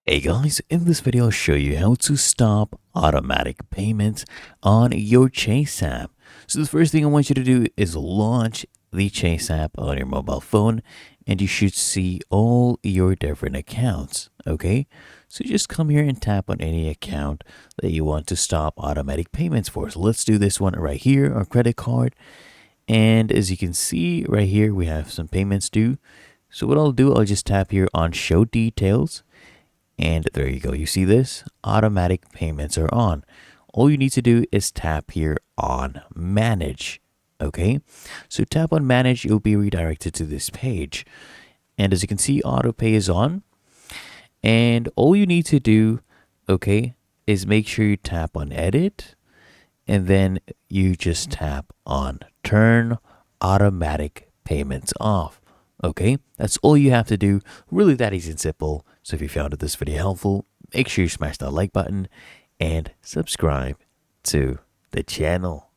Hey guys, in this video I'll show you how to stop automatic payments on your Chase app. So the first thing I want you to do is launch the Chase app on your mobile phone and you should see all your different accounts, okay? So just come here and tap on any account that you want to stop automatic payments for. So let's do this one right here, our credit card. And as you can see right here, we have some payments due. So what I'll do, I'll just tap here on show details. And there you go. You see this? Automatic payments are on. All you need to do is tap here on manage. Okay. So tap on manage. You'll be redirected to this page. And as you can see, autopay is on. And all you need to do, okay, is make sure you tap on edit. And then you just tap on turn automatic payments off. Okay, that's all you have to do. Really that easy and simple. So if you found this video helpful, make sure you smash that like button and subscribe to the channel.